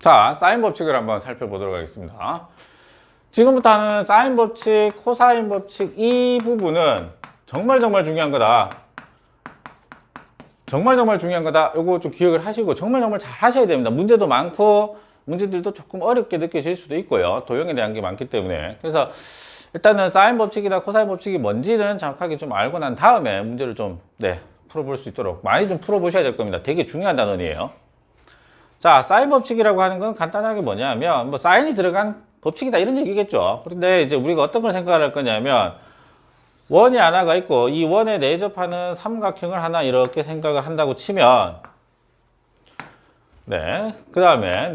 자, 사인 법칙을 한번 살펴보도록 하겠습니다. 지금부터 하는 사인 법칙, 코사인 법칙 이 부분은 정말 중요한 거다. 정말 중요한 거다. 요거 좀 기억을 하시고 정말 잘 하셔야 됩니다. 문제도 많고 문제들도 조금 어렵게 느껴질 수도 있고요. 도형에 대한 게 많기 때문에. 그래서 일단은 사인 법칙이나 코사인 법칙이 뭔지는 정확하게 좀 알고 난 다음에 문제를 좀 풀어볼 수 있도록 많이 좀 풀어보셔야 될 겁니다. 되게 중요한 단원이에요. 자, 사인 법칙이라고 하는 건 간단하게 뭐냐면 뭐 사인이 들어간 법칙이다 이런 얘기겠죠. 그런데 이제 우리가 어떤 걸 생각을 할 거냐면 원이 하나가 있고 이 원에 내접하는 삼각형을 하나 이렇게 생각을 한다고 치면 그 다음에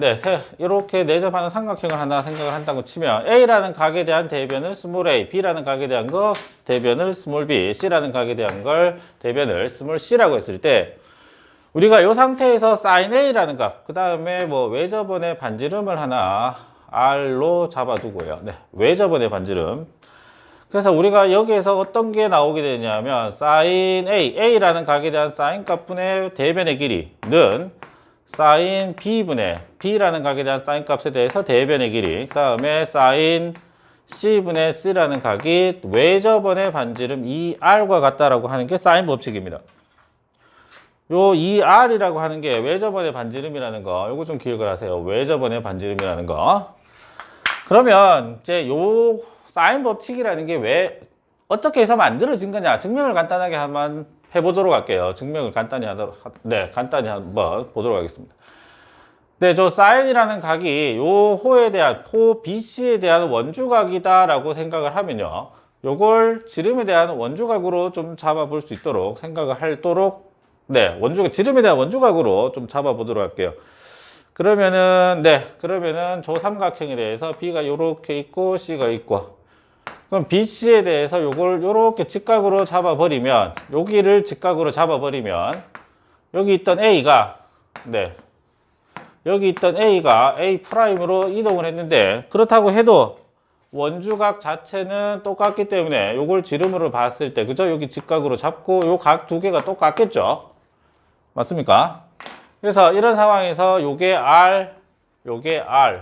이렇게 내접하는 삼각형을 하나 생각을 한다고 치면 A라는 각에 대한 대변을 스몰 a, B라는 각에 대한 거 대변을 스몰 b, C라는 각에 대한 걸 대변을 스몰 c라고 했을 때 우리가 이 상태에서 sin A라는 값, 그 다음에 뭐 외접원의 반지름을 하나 R로 잡아두고요. 외접원의 반지름. 그래서 우리가 여기에서 어떤 게 나오게 되냐면 sin A, A라는 각에 대한 sin 값분의 대변의 길이는 sin B분의 B라는 각에 대한 sin 값에 대해서 대변의 길이, 그 다음에 sin C분의 C라는 각이 외접원의 반지름 2R과 같다라고 하는 게 sin 법칙입니다. 요 2R이라고 하는 게 외접원의 반지름이라는 거, 요거 좀 기억을 하세요. 외접원의 반지름이라는 거. 그러면 이제 요 사인 법칙이라는 게 왜 어떻게 해서 만들어진 거냐, 증명을 간단하게 한번 해보도록 할게요. 증명을 간단히 간단히 한번 보도록 하겠습니다. 저 사인이라는 각이 요 호에 대한 호 BC에 대한 원주각이다라고 생각을 하면요, 요걸 지름에 대한 원주각으로 좀 잡아볼 수 있도록 생각을 하도록 지름에 대한 원주각으로 좀 잡아보도록 할게요. 그러면은 저 삼각형에 대해서 B가 요렇게 있고 C가 있고, 그럼 BC에 대해서 요걸 요렇게 직각으로 잡아버리면, 여기를 직각으로 잡아버리면 여기 있던 A가 여기 있던 A가 A 프라임으로 이동을 했는데, 그렇다고 해도 원주각 자체는 똑같기 때문에 요걸 지름으로 봤을 때, 그죠? 여기 직각으로 잡고 요 각 두 개가 똑같겠죠? 맞습니까? 그래서 이런 상황에서 요게 R, 요게 R.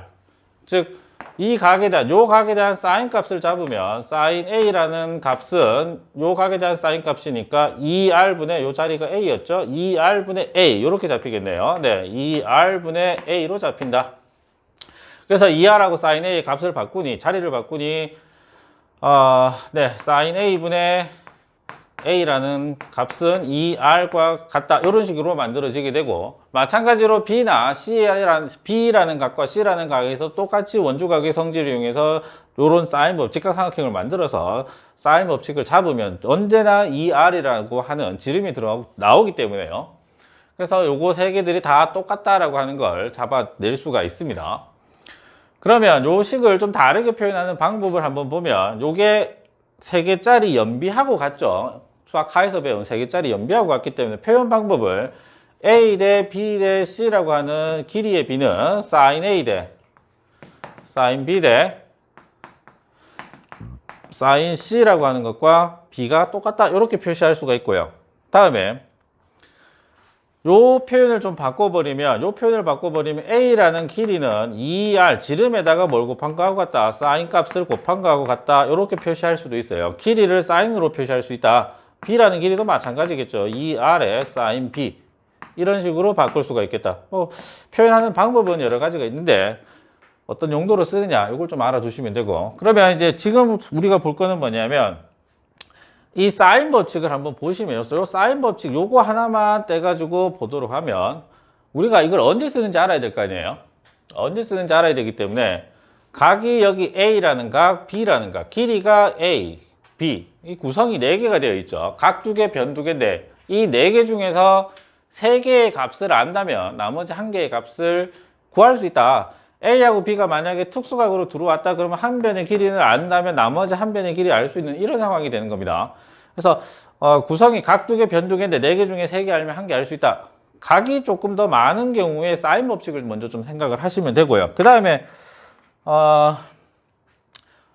즉, 이 각에 대한, 요 각에 대한 사인 값을 잡으면 sin A라는 값은 요 각에 대한 사인 값이니까 2R분의 요 자리가 A였죠? 2R분의 A. 요렇게 잡히겠네요. 2R분의 A로 잡힌다. 그래서 2R하고 sin A 의 값을 바꾸니, 자리를 바꾸니, sin A분의 A라는 값은 2R과 같다. 이런 식으로 만들어지게 되고, 마찬가지로 B나 B라는 각과 C라는 각에서 똑같이 원주각의 성질을 이용해서 이런 사인 법칙, 직각삼각형을 만들어서 사인 법칙을 잡으면 언제나 2R이라고 하는 지름이 나오기 때문에요. 그래서 요거 세 개들이 다 똑같다라고 하는 걸 잡아낼 수가 있습니다. 그러면 요 식을 좀 다르게 표현하는 방법을 한번 보면, 요게 3개짜리 연비하고 같죠? 수학하에서 배운 3개짜리 연비하고 같기 때문에 표현 방법을 A 대 B 대 C라고 하는 길이의 B는 sin A 대 sin B 대 sin C라고 하는 것과 B가 똑같다. 이렇게 표시할 수가 있고요. 다음에 요 표현을 좀 바꿔버리면, A라는 길이는 2R, 지름에다가 뭘 곱한 거하고 같다, 사인 값을 곱한 거하고 같다, 이렇게 표시할 수도 있어요. 길이를 사인으로 표시할 수 있다. B라는 길이도 마찬가지겠죠. 2R에 사인 B. 이런 식으로 바꿀 수가 있겠다. 표현하는 방법은 여러 가지가 있는데 어떤 용도로 쓰느냐, 이걸 좀 알아두시면 되고. 그러면 이제 지금 우리가 볼 거는 뭐냐면, 이 사인 법칙을 한번 보시면, 요 사인 법칙 요거 하나만 떼가지고 보도록 하면, 우리가 이걸 언제 쓰는지 알아야 될 거 아니에요? 언제 쓰는지 알아야 되기 때문에, 각이 여기 A라는 각, B라는 각, 길이가 A, B, 이 구성이 4개가 되어 있죠. 각 2개, 변 2개인데, 이 4개 중에서 3개의 값을 안다면 나머지 1개의 값을 구할 수 있다. A하고 B가 만약에 특수각으로 들어왔다 그러면 한 변의 길이를 안다면 나머지 한 변의 길이 알 수 있는 이런 상황이 되는 겁니다. 그래서 구성이 각 2개, 변 2개인데 4개 중에 3개 알면 1개 알 수 있다. 각이 조금 더 많은 경우에 사인 법칙을 먼저 좀 생각을 하시면 되고요. 그 다음에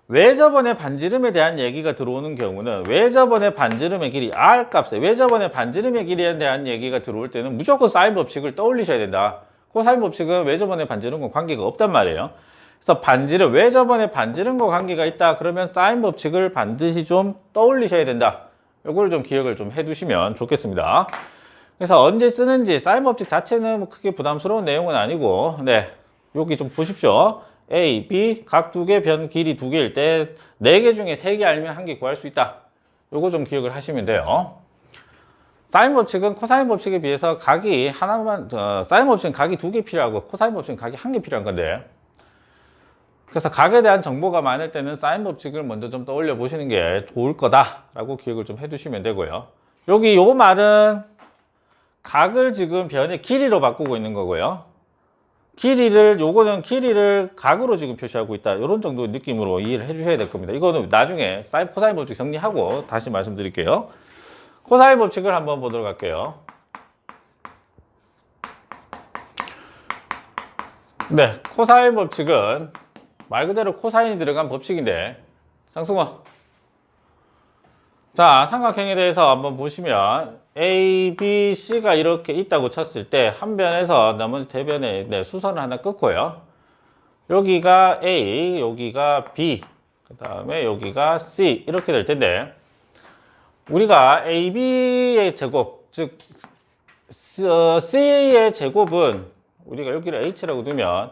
외접원의 반지름에 대한 얘기가 들어오는 경우는 외접원의 반지름의 길이 R 값에, 외접원의 반지름의 길이에 대한 얘기가 들어올 때는 무조건 사인 법칙을 떠올리셔야 된다. 코사인 법칙은 외접원의 반지름과 관계가 없단 말이에요. 그래서 반지름, 외접원의 반지름과 관계가 있다. 그러면 사인 법칙을 반드시 좀 떠올리셔야 된다. 요걸 좀 기억을 좀 해두시면 좋겠습니다. 그래서 언제 쓰는지 사인 법칙 자체는 뭐 크게 부담스러운 내용은 아니고, 네, 여기 좀 보십시오. A, B 각 두 개 변 길이 두 개일 때 네 개 중에 세 개 알면 한 개 구할 수 있다. 요거 좀 기억을 하시면 돼요. 사인 법칙은 코사인 법칙에 비해서 각이 하나만, 사인 법칙은 각이 두 개 필요하고 코사인 법칙은 각이 한 개 필요한 건데, 그래서 각에 대한 정보가 많을 때는 사인 법칙을 먼저 좀 떠올려 보시는 게 좋을 거다라고 기억을 좀 해두시면 되고요. 여기 요 말은 각을 지금 변의 길이로 바꾸고 있는 거고요. 요거는 길이를 각으로 지금 표시하고 있다. 이런 정도 느낌으로 이해를 해주셔야 될 겁니다. 이거는 나중에 코사인 법칙 정리하고 다시 말씀드릴게요. 코사인 법칙을 한번 보도록 할게요. 네, 코사인 법칙은 말 그대로 코사인이 들어간 법칙인데, 장승원. 자, 삼각형에 대해서 한번 보시면 A, B, C가 이렇게 있다고 쳤을 때 한 변에서 나머지 대변에 수선을 하나 끊고요. 여기가 A, 여기가 B, 그 다음에 여기가 C 이렇게 될 텐데, 우리가 AB의 제곱, 즉 C의 제곱은 우리가 여기를 H라고 두면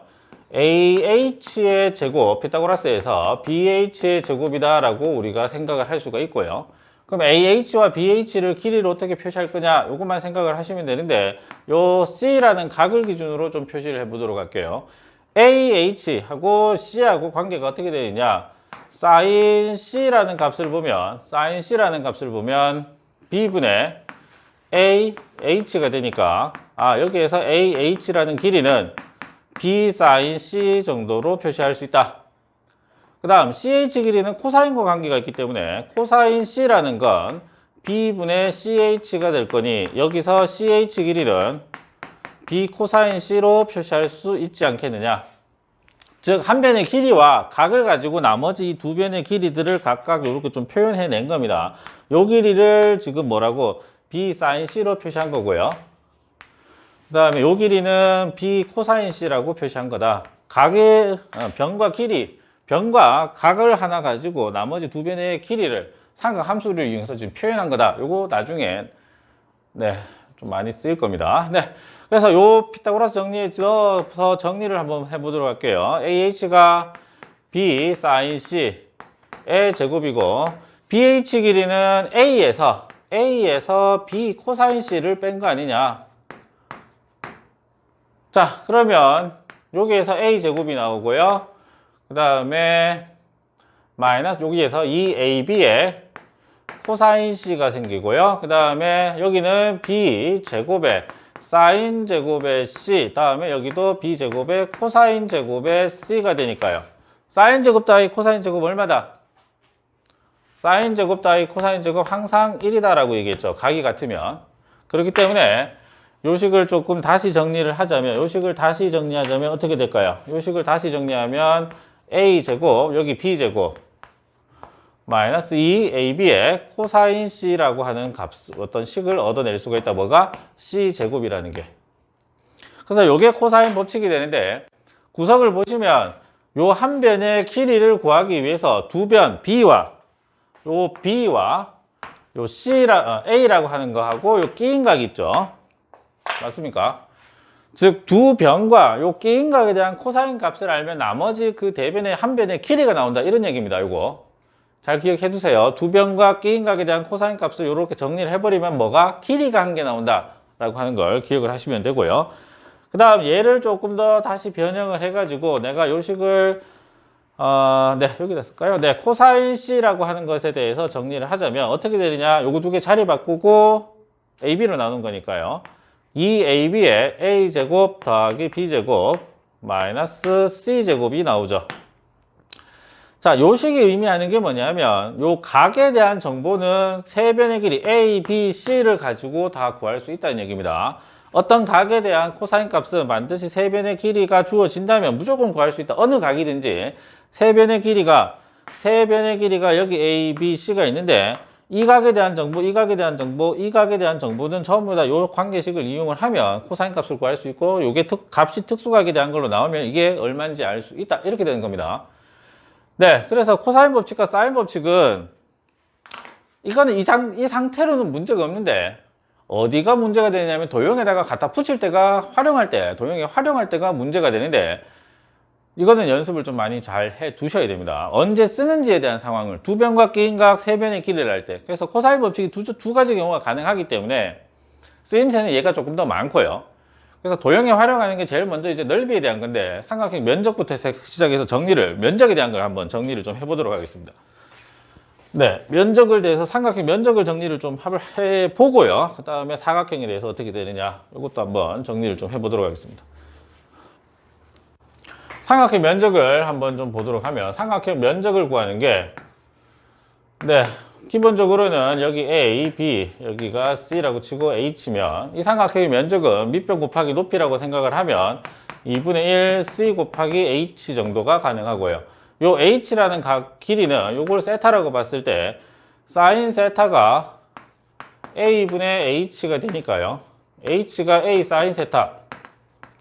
AH의 제곱, 피타고라스에서 BH의 제곱이다 라고 우리가 생각을 할 수가 있고요. 그럼 AH와 BH를 길이로 어떻게 표시할 거냐, 요것만 생각을 하시면 되는데, 요 C라는 각을 기준으로 좀 표시를 해보도록 할게요. AH하고 C하고 관계가 어떻게 되느냐, sin C라는 값을 보면 B분의 AH가 되니까, 여기에서 AH라는 길이는 B sin C 정도로 표시할 수 있다. 그 다음 CH 길이는 코사인과 관계가 있기 때문에 코사인 C라는 건 B분의 CH가 될 거니, 여기서 CH 길이는 B 코사인 C로 표시할 수 있지 않겠느냐. 즉, 한 변의 길이와 각을 가지고 나머지 이 두 변의 길이들을 각각 이렇게 좀 표현해 낸 겁니다. 요 길이를 지금 뭐라고? B sin C로 표시한 거고요. 그 다음에 요 길이는 B 코사인 C라고 표시한 거다. 각의 변과 길이, 변과 각을 하나 가지고 나머지 두 변의 길이를 삼각 함수를 이용해서 지금 표현한 거다. 요거 나중에 좀 많이 쓰일 겁니다. 그래서 요 피타고라스 정리에 넣어서 정리를 한번 해보도록 할게요. AH가 B sin C의 제곱이고, BH 길이는 A에서 B 코사인 C를 뺀 거 아니냐. 자, 그러면 여기에서 A 제곱이 나오고요. 그 다음에 마이너스 여기에서 2AB에 코사인 C가 생기고요. 그 다음에 여기는 B 제곱에 사인 제곱의 C, 다음에 여기도 B 제곱에 코사인 제곱의 C가 되니까요. 사인 제곱 따위 코사인 제곱 얼마다? 사인 제곱 따위 코사인 제곱 항상 1이다라고 얘기했죠. 각이 같으면. 그렇기 때문에 요식을 조금 다시 정리를 하자면, 어떻게 될까요? 요식을 다시 정리하면 A 제곱, 여기 B 제곱 마이너스 2AB의 코사인 C라고 하는 어떤 식을 얻어낼 수가 있다. 뭐가? C 제곱이라는 게. 그래서 요게 코사인 법칙이 되는데, 구석을 보시면 요 한 변의 길이를 구하기 위해서 두 변 B와 요 A라고 하는 거하고 요 끼인각 있죠. 맞습니까? 즉, 두 변과 요 끼인각에 대한 코사인 값을 알면 나머지 그 대변의 한 변의 길이가 나온다. 이런 얘기입니다. 요거. 잘 기억해 두세요. 두 변과 끼인각에 대한 코사인 값을 이렇게 정리를 해버리면 뭐가? 길이가 한 개 나온다. 라고 하는 걸 기억을 하시면 되고요. 그 다음 얘를 조금 더 다시 변형을 해가지고 내가 요식을 여기다 쓸까요? 코사인 C라고 하는 것에 대해서 정리를 하자면 어떻게 되느냐? 요거 두 개 자리 바꾸고 AB로 나눈 거니까요. 2AB에 A제곱 더하기 B제곱 마이너스 C제곱이 나오죠. 자, 요 식이 의미하는 게 뭐냐면 요 각에 대한 정보는 세 변의 길이 A, B, C를 가지고 다 구할 수 있다는 얘기입니다. 어떤 각에 대한 코사인 값은 반드시 세 변의 길이가 주어진다면 무조건 구할 수 있다. 어느 각이든지 세 변의 길이가 여기 A, B, C가 있는데 이 각에 대한 정보, 이 각에 대한 정보, 이 각에 대한 정보는 전부 다 요 관계식을 이용을 하면 코사인 값을 구할 수 있고, 요게 값이 특수각에 대한 걸로 나오면 이게 얼마인지 알 수 있다. 이렇게 되는 겁니다. 네, 그래서 코사인 법칙과 사인 법칙은 이거는 이 상태로는 문제가 없는데, 어디가 문제가 되냐면 도형에다가 갖다 붙일 때가 도형에 활용할 때가 문제가 되는데, 이거는 연습을 좀 많이 잘 해 두셔야 됩니다. 언제 쓰는지에 대한 상황을, 두 변과 끼인각, 세 변의 길이를 할 때. 그래서 코사인 법칙이 두 가지 경우가 가능하기 때문에 쓰임새는 얘가 조금 더 많고요. 그래서 도형에 활용하는 게 제일 먼저 이제 넓이에 대한 건데, 삼각형 면적부터 시작해서 면적에 대한 걸 한번 정리를 좀 해보도록 하겠습니다. 네, 면적을 대해서 삼각형 면적을 정리를 좀 해보고요. 그 다음에 사각형에 대해서 어떻게 되느냐, 이것도 한번 정리를 좀 해보도록 하겠습니다. 삼각형 면적을 한번 좀 보도록 하면, 삼각형 면적을 구하는 게, 네, 기본적으로는 여기 A, B, 여기가 C라고 치고 H면, 이 삼각형의 면적은 밑변 곱하기 높이라고 생각을 하면 2분의 1 C 곱하기 H 정도가 가능하고요. 요 H라는 길이는 요걸 세타라고 봤을 때 사인 세타가 A분의 H가 되니까요. H가 A 사인 세타.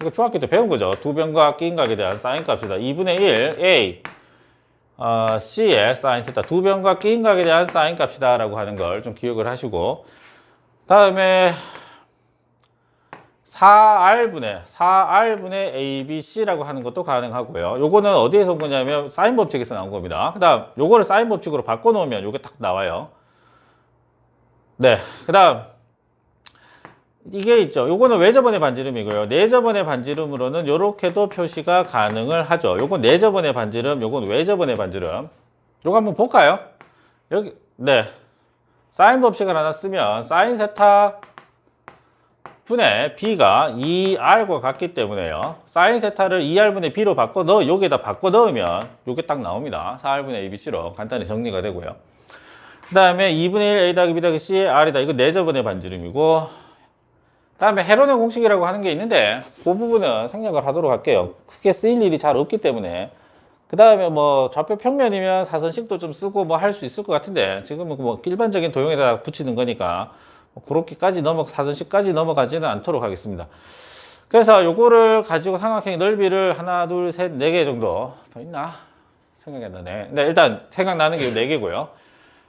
이거 중학교 때 배운 거죠. 두 변과 끼인각에 대한 사인 값이다. 2분의 1 A C의 사인 세타. 두 변과 끼인각에 대한 사인 값이다 라고 하는 걸 좀 기억을 하시고, 다음에 4R분의 ABC라고 하는 것도 가능하고요. 요거는 어디에서 온 거냐면 사인 법칙에서 나온 겁니다. 그 다음 요거를 사인 법칙으로 바꿔놓으면 요게 딱 나와요. 네, 그 다음 이게 있죠. 요거는 외접원의 반지름이고요. 내접원의 반지름으로는 요렇게도 표시가 가능을 하죠. 요건 내접원의 반지름, 요건 외접원의 반지름. 요거 한번 볼까요? 여기, 네. 사인 법칙을 하나 쓰면 사인 세타 분의 B가 2R과 같기 때문에요. 사인 세타를 2R분의 B로 여기에다 바꿔 넣으면 요게 딱 나옵니다. 4R분의 ABC로 간단히 정리가 되고요. 그 다음에 2분의 1 A 더하기 B 더하기 C R이다. 이거 내접원의 반지름이고, 다음에 헤론의 공식이라고 하는 게 있는데 그 부분은 생략을 하도록 할게요. 크게 쓰일 일이 잘 없기 때문에. 그 다음에 뭐 좌표 평면이면 사선식도 좀 쓰고 뭐 할 수 있을 것 같은데, 지금은 뭐 일반적인 도형에다 붙이는 거니까 그렇게까지 사선식까지 넘어가지는 않도록 하겠습니다. 그래서 요거를 가지고 삼각형의 넓이를 하나, 둘, 셋, 네 개 정도 더 있나? 생각이 안 나네. 네, 일단 생각나는 게 네 개고요.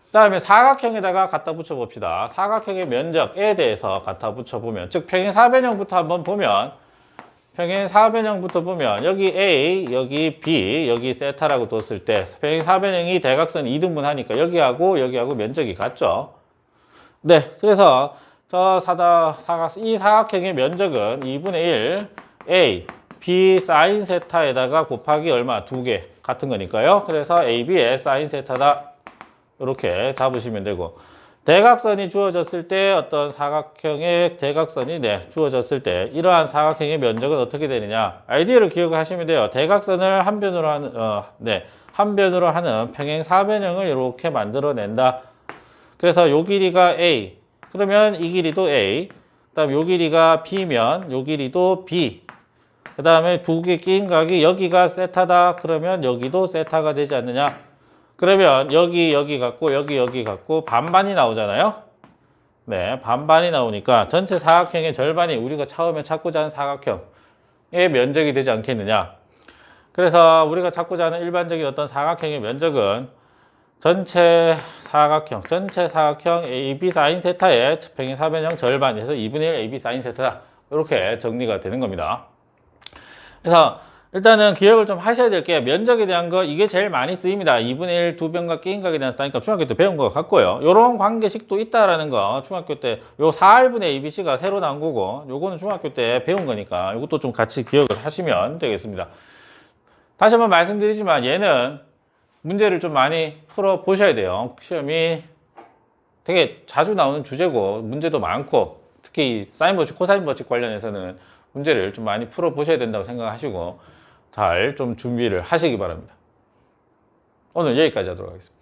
그 다음에 사각형에다가 갖다 붙여 봅시다. 사각형의 면적에 대해서 갖다 붙여 보면, 즉 평행 사변형부터 한번 보면, 평행 사변형부터 보면 여기 A, 여기 B, 여기 세타라고 뒀을 때 평행 사변형이 대각선 2등분 하니까 여기하고 면적이 같죠. 네, 그래서 이 사각형의 면적은 2분의 1 A, B 사인 세타에다가 곱하기 얼마? 2개 같은 거니까요. 그래서 AB의 사인 세타다. 이렇게 잡으시면 되고, 대각선이 주어졌을 때 어떤 사각형의 대각선이 주어졌을 때 이러한 사각형의 면적은 어떻게 되느냐, 아이디어를 기억하시면 돼요. 대각선을 한 변으로 하는 평행 사변형을 이렇게 만들어낸다. 그래서 요 길이가 A, 그러면 이 길이도 A, 그 다음 요 길이가 B면 요 길이도 B, 그 다음에 두 개 끼인 각이 여기가 세타다. 그러면 여기도 세타가 되지 않느냐. 그러면 여기 같고 여기 같고 반반이 나오잖아요. 네, 반반이 나오니까 전체 사각형의 절반이 우리가 처음에 찾고자 하는 사각형의 면적이 되지 않겠느냐. 그래서 우리가 찾고자 하는 일반적인 어떤 사각형의 면적은 전체 사각형 AB 사인 세타의 평행 사변형 절반에서 2분의 1 AB 사인 세타다. 이렇게 정리가 되는 겁니다. 그래서 일단은 기억을 좀 하셔야 될 게, 면적에 대한 거 이게 제일 많이 쓰입니다. 2분의 1 두 변과 끼인각에 대한 사인값 중학교 때 배운 것 같고요. 요런 관계식도 있다라는 거 중학교 때 요 4R분의 ABC가 새로 나온 거고, 요거는 중학교 때 배운 거니까 이것도 좀 같이 기억을 하시면 되겠습니다. 다시 한번 말씀드리지만 얘는 문제를 좀 많이 풀어 보셔야 돼요. 시험이 되게 자주 나오는 주제고 문제도 많고, 특히 사인 법칙, 코사인 법칙 관련해서는 문제를 좀 많이 풀어 보셔야 된다고 생각하시고 잘 좀 준비를 하시기 바랍니다. 오늘 여기까지 하도록 하겠습니다.